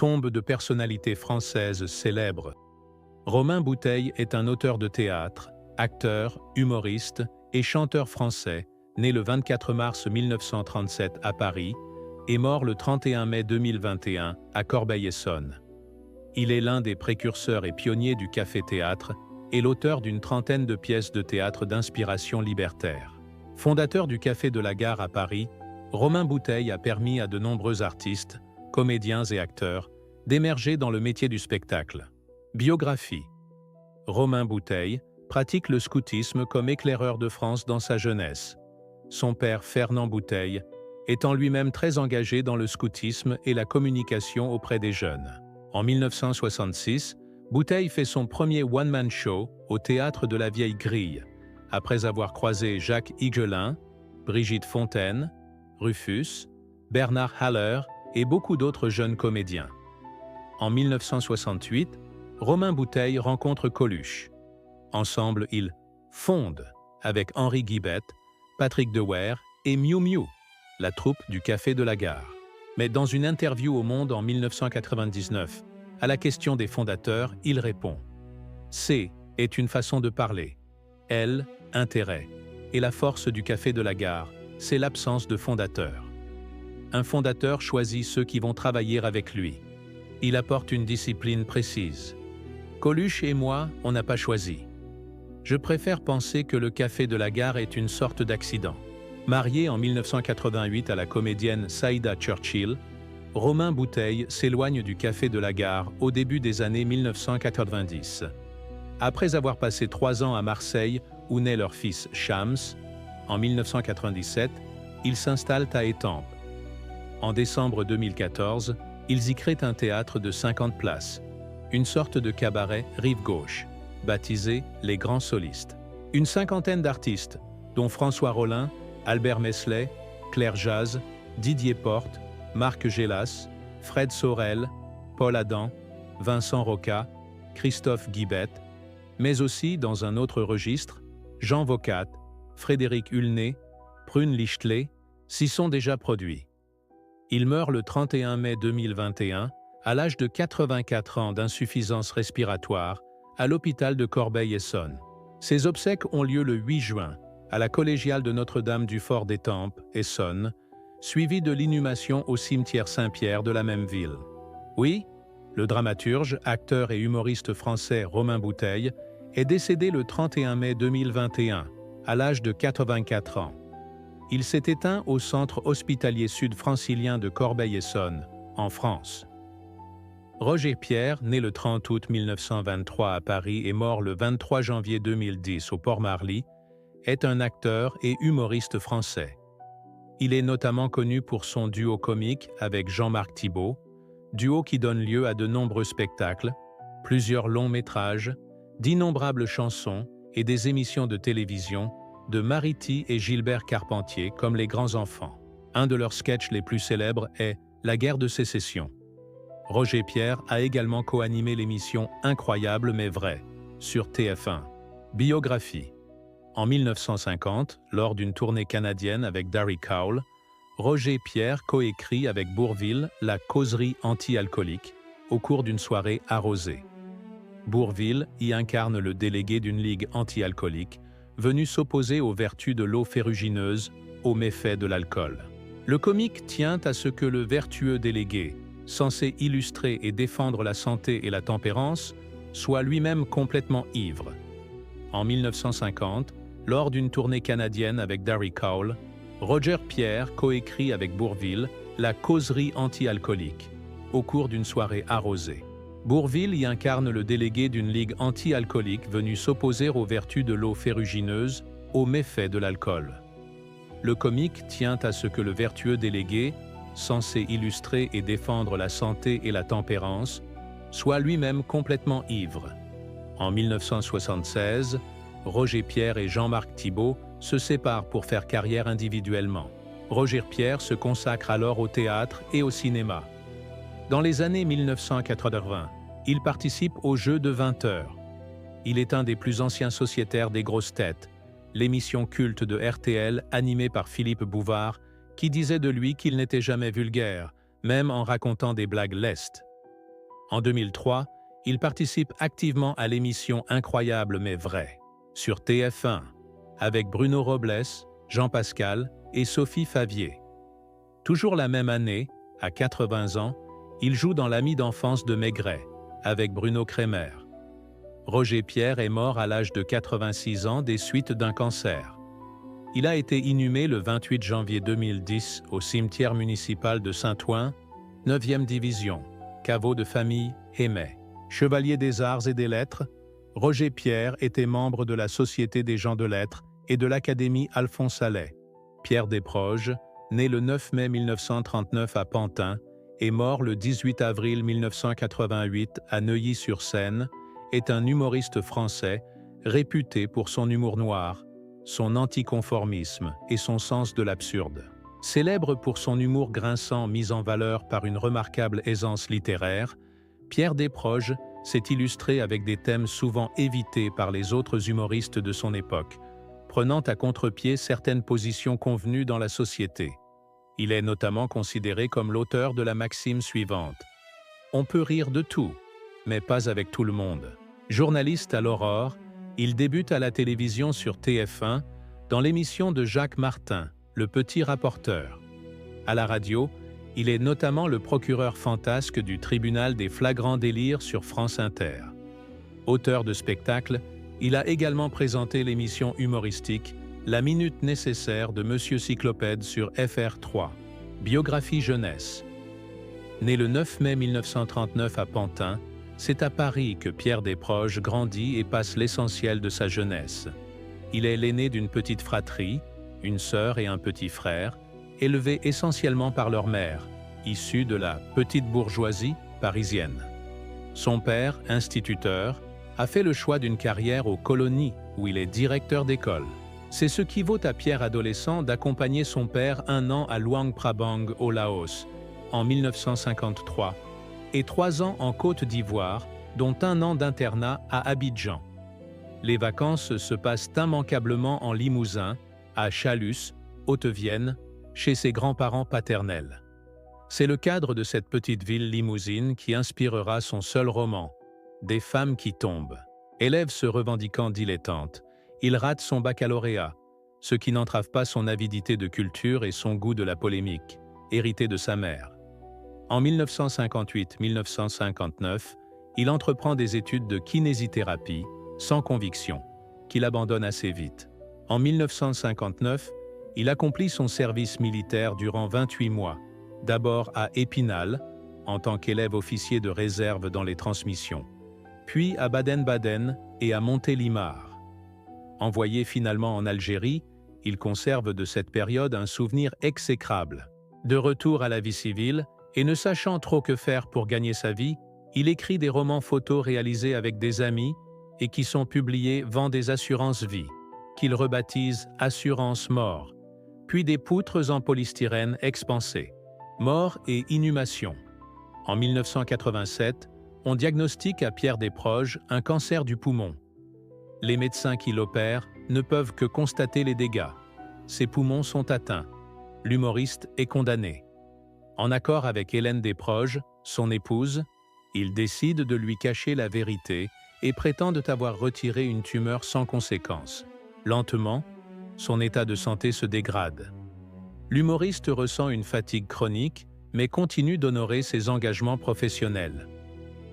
tombe de personnalités françaises célèbres. Romain Bouteille est un auteur de théâtre, acteur, humoriste et chanteur français, né le 24 mars 1937 à Paris et mort le 31 mai 2021 à Corbeil-Essonnes. Il est l'un des précurseurs et pionniers du café-théâtre et l'auteur d'une trentaine de pièces de théâtre d'inspiration libertaire. Fondateur du Café de la Gare à Paris, Romain Bouteille a permis à de nombreux artistes, comédiens et acteurs d'émerger dans le métier du spectacle. Biographie. Romain Bouteille pratique le scoutisme comme éclaireur de France dans sa jeunesse. Son père Fernand Bouteille étant lui-même très engagé dans le scoutisme et la communication auprès des jeunes. En 1966, Bouteille fait son premier one-man show au Théâtre de la Vieille Grille, après avoir croisé Jacques Higelin, Brigitte Fontaine, Rufus, Bernard Haller et beaucoup d'autres jeunes comédiens. En 1968, Romain Bouteille rencontre Coluche. Ensemble, ils fondent avec Henri Guibette, Patrick Dewaere et Miou Miou, la troupe du Café de la Gare. Mais dans une interview au Monde en 1999, à la question des fondateurs, il répond « C est une façon de parler. L, intérêt. Et la force du Café de la Gare, c'est l'absence de fondateur. Un fondateur choisit ceux qui vont travailler avec lui. Il apporte une discipline précise. Coluche et moi, on n'a pas choisi. Je préfère penser que le Café de la Gare est une sorte d'accident. » Marié en 1988 à la comédienne Saïda Churchill, Romain Bouteille s'éloigne du Café de la Gare au début des années 1990. Après avoir passé 3 ans à Marseille, où naît leur fils Shams, en 1997, ils s'installent à Étampes. En décembre 2014, ils y créent un théâtre de 50 places, une sorte de cabaret rive gauche, baptisé Les Grands Solistes. Une cinquantaine d'artistes, dont François Rollin, Albert Meslay, Claire Jazz, Didier Porte, Marc Gélas, Fred Sorel, Paul Adam, Vincent Roca, Christophe Guibette, mais aussi, dans un autre registre, Jean Vocat, Frédéric Hulné, Prune Lichtley, s'y sont déjà produits. Il meurt le 31 mai 2021, à l'âge de 84 ans d'insuffisance respiratoire, à l'hôpital de Corbeil-Essonnes. Ses obsèques ont lieu le 8 juin, à la collégiale de Notre-Dame du Fort d'Étampes, Essonnes, suivi de l'inhumation au cimetière Saint-Pierre de la même ville. Oui, le dramaturge, acteur et humoriste français Romain Bouteille est décédé le 31 mai 2021, à l'âge de 84 ans. Il s'est éteint au centre hospitalier sud-francilien de Corbeil-Essonnes, en France. Roger Pierre, né le 30 août 1923 à Paris et mort le 23 janvier 2010 au Port-Marly, est un acteur et humoriste français. Il est notamment connu pour son duo comique avec Jean-Marc Thibault, duo qui donne lieu à de nombreux spectacles, plusieurs longs métrages, d'innombrables chansons et des émissions de télévision de Mariti et Gilbert Carpentier comme Les Grands Enfants. Un de leurs sketchs les plus célèbres est La guerre de sécession. Roger Pierre a également co-animé l'émission Incroyable mais vrai sur TF1. Biographie. En 1950, lors d'une tournée canadienne avec Darry Cowell, Roger Pierre coécrit avec Bourvil la causerie anti-alcoolique au cours d'une soirée arrosée. Bourvil y incarne le délégué d'une ligue anti-alcoolique venu s'opposer aux vertus de l'eau ferrugineuse, aux méfaits de l'alcool. Le comique tient à ce que le vertueux délégué, censé illustrer et défendre la santé et la tempérance, soit lui-même complètement ivre. En 1950, lors d'une tournée canadienne avec Darry Cowell, Roger Pierre coécrit avec Bourvil la causerie anti-alcoolique, au cours d'une soirée arrosée. Bourvil y incarne le délégué d'une ligue anti-alcoolique venu s'opposer aux vertus de l'eau ferrugineuse, aux méfaits de l'alcool. Le comique tient à ce que le vertueux délégué, censé illustrer et défendre la santé et la tempérance, soit lui-même complètement ivre. En 1976, Roger Pierre et Jean-Marc Thibault se séparent pour faire carrière individuellement. Roger Pierre se consacre alors au théâtre et au cinéma. Dans les années 1980, il participe au Jeu de 20 heures. Il est un des plus anciens sociétaires des Grosses Têtes, l'émission culte de RTL animée par Philippe Bouvard, qui disait de lui qu'il n'était jamais vulgaire, même en racontant des blagues lestes. En 2003, il participe activement à l'émission Incroyable mais vrai sur TF1 avec Bruno Robles, Jean Pascal et Sophie Favier. Toujours la même année, à 80 ans, il joue dans L'ami d'enfance de Maigret avec Bruno Kremer. Roger Pierre est mort à l'âge de 86 ans des suites d'un cancer. Il a été inhumé le 28 janvier 2010 au cimetière municipal de Saint-Ouen, 9e division, caveau de famille Aimé. Chevalier des arts et des lettres, Roger Pierre était membre de la Société des gens de lettres et de l'Académie Alphonse Allais. Pierre Desproges, né le 9 mai 1939 à Pantin et mort le 18 avril 1988 à Neuilly-sur-Seine, est un humoriste français réputé pour son humour noir, son anticonformisme et son sens de l'absurde. Célèbre pour son humour grinçant mis en valeur par une remarquable aisance littéraire, Pierre Desproges s'est illustré avec des thèmes souvent évités par les autres humoristes de son époque, prenant à contre-pied certaines positions convenues dans la société. Il est notamment considéré comme l'auteur de la maxime suivante: « On peut rire de tout, mais pas avec tout le monde ». Journaliste à l'Aurore, il débute à la télévision sur TF1 dans l'émission de Jacques Martin, Le Petit Rapporteur. À la radio, il est notamment le procureur fantasque du tribunal des flagrants délires sur France Inter. Auteur de spectacles, il a également présenté l'émission humoristique La Minute Nécessaire de Monsieur Cyclopède sur FR3. Biographie jeunesse. Né le 9 mai 1939 à Pantin, c'est à Paris que Pierre Desproges grandit et passe l'essentiel de sa jeunesse. Il est l'aîné d'une petite fratrie, une sœur et un petit frère, élevés essentiellement par leur mère, issue de la petite bourgeoisie parisienne. Son père, instituteur, a fait le choix d'une carrière aux colonies où il est directeur d'école. C'est ce qui vaut à Pierre adolescent d'accompagner son père un an à Luang Prabang au Laos, en 1953, et 3 ans en Côte d'Ivoire, dont un an d'internat à Abidjan. Les vacances se passent immanquablement en Limousin, à Chalus, Haute-Vienne, chez ses grands-parents paternels. C'est le cadre de cette petite ville limousine qui inspirera son seul roman, Des femmes qui tombent. Élève se revendiquant dilettante, il rate son baccalauréat, ce qui n'entrave pas son avidité de culture et son goût de la polémique, hérité de sa mère. En 1958-1959, il entreprend des études de kinésithérapie, sans conviction, qu'il abandonne assez vite. En 1959, il accomplit son service militaire durant 28 mois, d'abord à Épinal, en tant qu'élève officier de réserve dans les transmissions, puis à Baden-Baden et à Montélimar. Envoyé finalement en Algérie, il conserve de cette période un souvenir exécrable. De retour à la vie civile, et ne sachant trop que faire pour gagner sa vie, il écrit des romans photos réalisés avec des amis et qui sont publiés Vend des assurances vie, qu'il rebaptise Assurance mort, puis des poutres en polystyrène expansées, Mort et inhumation. En 1987, on diagnostique à Pierre Desproges un cancer du poumon. Les médecins qui l'opèrent ne peuvent que constater les dégâts. Ses poumons sont atteints. L'humoriste est condamné. En accord avec Hélène Desproges, son épouse, il décide de lui cacher la vérité et prétendent avoir retiré une tumeur sans conséquence. Lentement, son état de santé se dégrade. L'humoriste ressent une fatigue chronique, mais continue d'honorer ses engagements professionnels.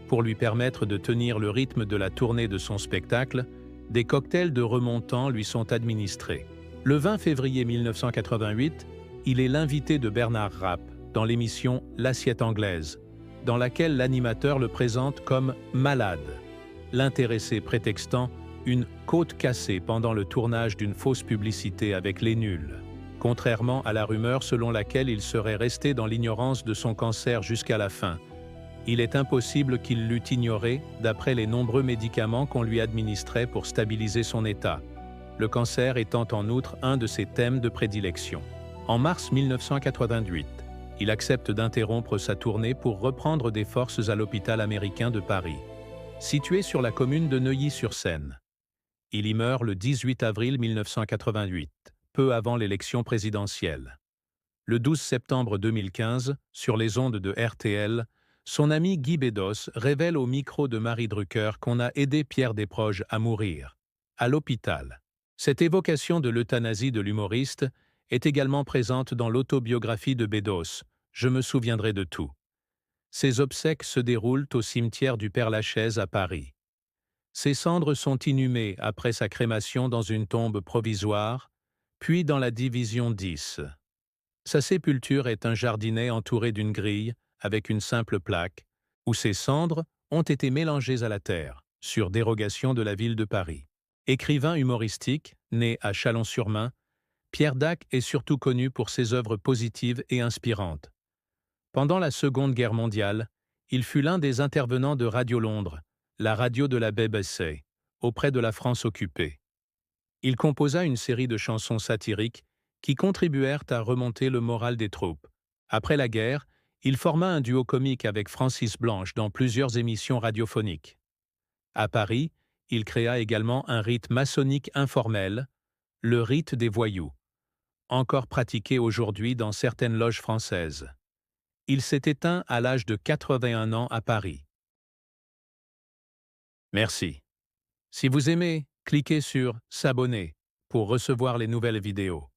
Pour lui permettre de tenir le rythme de la tournée de son spectacle, des cocktails de remontant lui sont administrés. Le 20 février 1988, il est l'invité de Bernard Rapp dans l'émission L'Assiette anglaise, dans laquelle l'animateur le présente comme malade, l'intéressé prétextant une côte cassée pendant le tournage d'une fausse publicité avec les nuls, contrairement à la rumeur selon laquelle il serait resté dans l'ignorance de son cancer jusqu'à la fin. Il est impossible qu'il l'eût ignoré d'après les nombreux médicaments qu'on lui administrait pour stabiliser son état, le cancer étant en outre un de ses thèmes de prédilection. En mars 1988, il accepte d'interrompre sa tournée pour reprendre des forces à l'hôpital américain de Paris, situé sur la commune de Neuilly-sur-Seine. Il y meurt le 18 avril 1988, peu avant l'élection présidentielle. Le 12 septembre 2015, sur les ondes de RTL, son ami Guy Bedos révèle au micro de Marie Drucker qu'on a aidé Pierre Desproges à mourir, à l'hôpital. Cette évocation de l'euthanasie de l'humoriste est également présente dans l'autobiographie de Bedos, Je me souviendrai de tout. Ses obsèques se déroulent au cimetière du Père-Lachaise à Paris. Ses cendres sont inhumées après sa crémation dans une tombe provisoire, puis dans la division 10. Sa sépulture est un jardinet entouré d'une grille, avec une simple plaque, où ses cendres ont été mélangées à la terre, sur dérogation de la ville de Paris. Écrivain humoristique, né à Chalon-sur-Main, Pierre Dac est surtout connu pour ses œuvres positives et inspirantes. Pendant la Seconde Guerre mondiale, il fut l'un des intervenants de Radio Londres, la radio de la BBC, auprès de la France occupée. Il composa une série de chansons satiriques qui contribuèrent à remonter le moral des troupes. Après la guerre, il forma un duo comique avec Francis Blanche dans plusieurs émissions radiophoniques. À Paris, il créa également un rite maçonnique informel, le rite des voyous, encore pratiqué aujourd'hui dans certaines loges françaises. Il s'est éteint à l'âge de 81 ans à Paris. Merci. Si vous aimez, cliquez sur « S'abonner » pour recevoir les nouvelles vidéos.